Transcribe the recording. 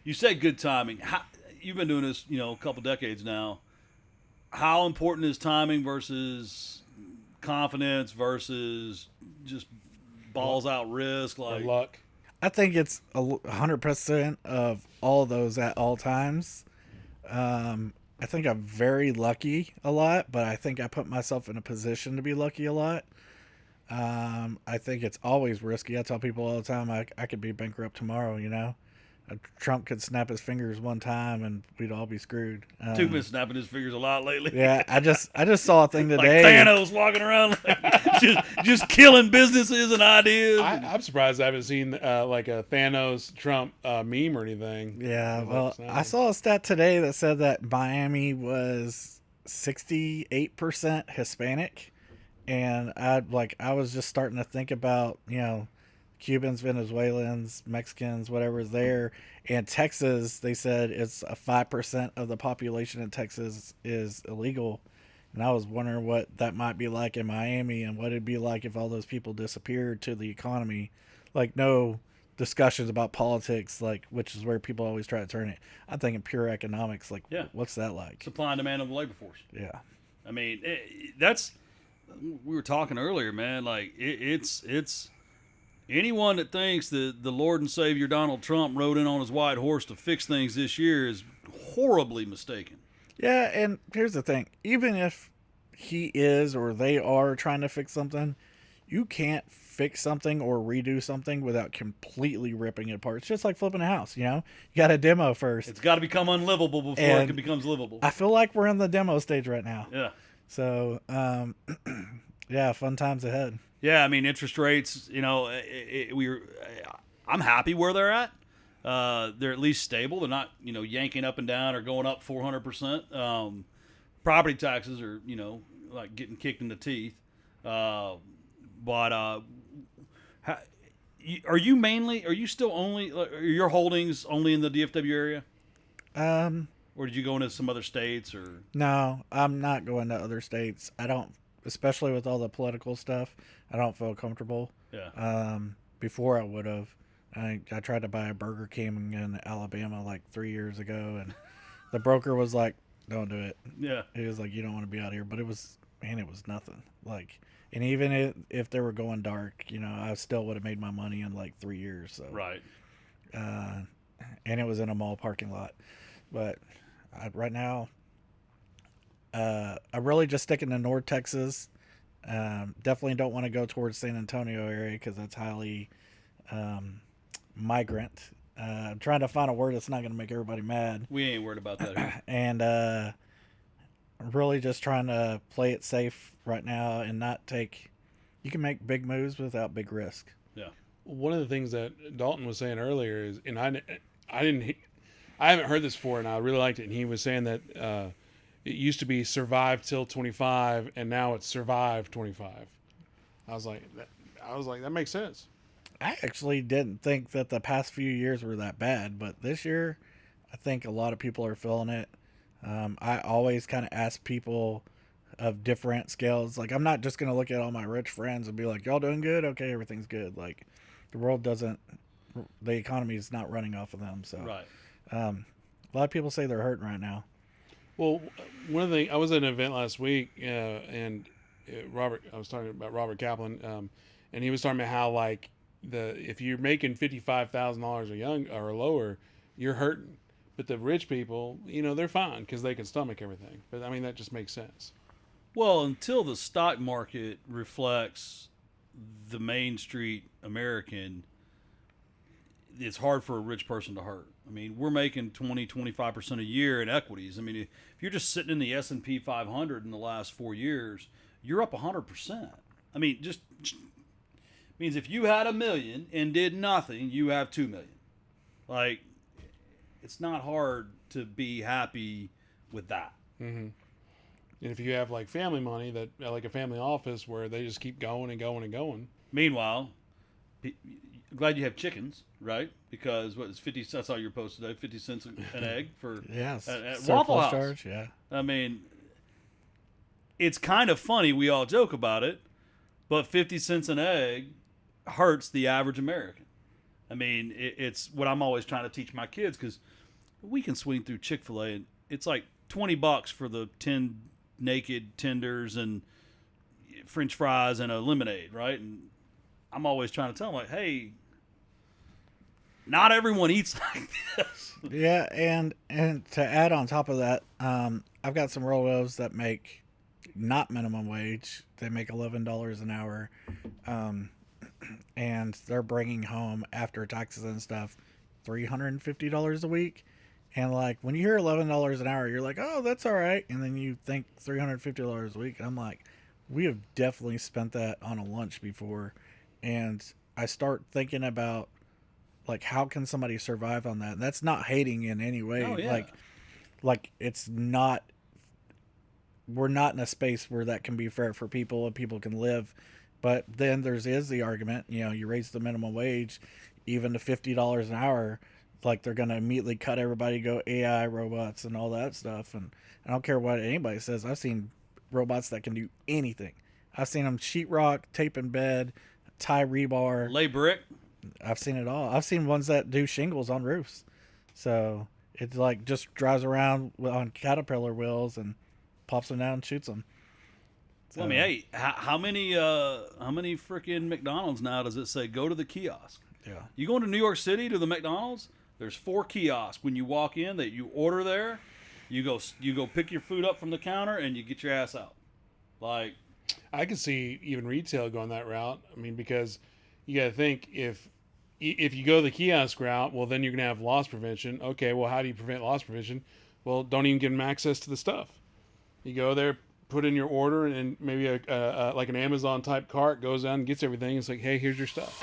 You said good timing. You've been doing this, a couple decades now. How important is timing versus confidence versus just balls out risk? Or Like, luck. I think it's 100% of all those at all times. I think I'm very lucky a lot, but I think I put myself in a position to be lucky a lot. I think it's always risky. I tell people all the time I could be bankrupt tomorrow, you know? Trump could snap his fingers one time and we'd all be screwed. Duke been snapping his fingers a lot lately. Yeah, I just saw a thing Like today. Thanos walking around like just killing businesses and ideas. I'm surprised I haven't seen like a Thanos Trump meme or anything. Yeah, well, I saw a stat today that said that Miami was 68% Hispanic, and I was just starting to think about Cubans, Venezuelans, Mexicans, whatever's there. And Texas, they said it's 5% of the population in Texas is illegal. And I was wondering what that might be like in Miami and what it'd be like if all those people disappeared to the economy. Like, no discussions about politics, like, which is where people always try to turn it. I'm thinking pure economics. Like, what's that like? Supply and demand of the labor force. Yeah. I mean, we were talking earlier, man. Like, it's anyone that thinks that the Lord and Savior Donald Trump rode in on his white horse to fix things this year is horribly mistaken. Yeah, and here's the thing. Even if he is or they are trying to fix something, you can't fix something or redo something without completely ripping it apart. It's just like flipping a house, You got to demo first. It's got to become unlivable before it becomes livable. I feel like we're in the demo stage right now. Yeah. So, yeah, fun times ahead. Yeah, I mean, interest rates, I'm happy where they're at. They're at least stable. They're not, yanking up and down or going up 400%. Property taxes are, like getting kicked in the teeth. Are you still only, are your holdings only in the DFW area? Or did you go into some other states or? No, I'm not going to other states. I don't, especially with all the political stuff, I don't feel comfortable. Yeah. Before I would have. I tried to buy a Burger King in Alabama like 3 years ago, and the broker was like, "Don't do it." Yeah. He was like, "You don't want to be out here," but it was nothing. Like, and even if they were going dark, I still would have made my money in like 3 years. So Right. And it was in a mall parking lot, but right now, I'm really just sticking to North Texas. Definitely don't want to go towards San Antonio area because that's highly migrant. I'm trying to find a word that's not going to make everybody mad. We ain't worried about that here. And I'm really just trying to play it safe right now and not take. You can make big moves without big risk. Yeah. One of the things that Dalton was saying earlier is, and I haven't heard this before, and I really liked it. And he was saying that it used to be survive till 25, and now it's survive 25. I was like, that makes sense. I actually didn't think that the past few years were that bad, but this year, I think a lot of people are feeling it. I always kind of ask people of different scales. Like, I'm not just going to look at all my rich friends and be like, y'all doing good? Okay, everything's good. Like, the economy is not running off of them. So, Right. A lot of people say they're hurting right now. Well, one of the I was at an event last week, and I was talking about Robert Kaplan, and he was talking about how, like, if you're making $55,000 or lower, you're hurting. But the rich people, they're fine because they can stomach everything. But I mean, that just makes sense. Well, until the stock market reflects the Main Street American, it's hard for a rich person to hurt. I mean, we're making 20-25% a year in equities. I mean, if you're just sitting in the S&P 500 in the last 4 years, you're up 100%. I mean, just means if you had $1 million and did nothing, you have $2 million. Like, it's not hard to be happy with that. Mm-hmm. And if you have like family money, that like a family office where they just keep going and going and going. Meanwhile, glad you have chickens, right? Because what is 50 cents? I saw your post today. 50 cents an egg for Yes, at Waffle House. Charge, yeah. I mean, it's kind of funny. We all joke about it, but 50 cents an egg hurts the average American. I mean, it's what I'm always trying to teach my kids, because we can swing through Chick-fil-A and it's like $20 for the 10 naked tenders and French fries and a lemonade, right? And I'm always trying to tell them, like, hey, not everyone eats like this. Yeah, and to add on top of that, I've got some relatives that make not minimum wage. They make $11 an hour, and they're bringing home after taxes and stuff $350 a week. And like when you hear $11 an hour, you're like, oh, that's all right. And then you think $350 a week, and I'm like, we have definitely spent that on a lunch before. And I start thinking about, like, how can somebody survive on that? And that's not hating in any way. Oh, yeah. Like it's not. We're not in a space where that can be fair for people and people can live. But then is the argument, you raise the minimum wage even to $50 an hour, like they're going to immediately cut everybody, go AI robots and all that stuff. And I don't care what anybody says. I've seen robots that can do anything. I've seen them sheetrock, tape in bed, tie rebar, Lay brick. I've seen it all. I've seen ones that do shingles on roofs. So it like just drives around on caterpillar wheels and pops them down and shoots them. So, Well, I mean, hey, how many freaking McDonald's now does it say go to the kiosk? yeah. You go into New York City to the McDonald's, there's 4 kiosks. When you walk in, that you order there, you go pick your food up from the counter and you get your ass out. Like, I could see even retail going that route. I mean, because you got to think if you go the kiosk route, well, then you're gonna have loss prevention. Okay, well, how do you prevent loss prevention? Well, don't even give them access to the stuff. You go there, put in your order, and maybe a like an Amazon type cart goes down and gets everything. It's like, hey, here's your stuff.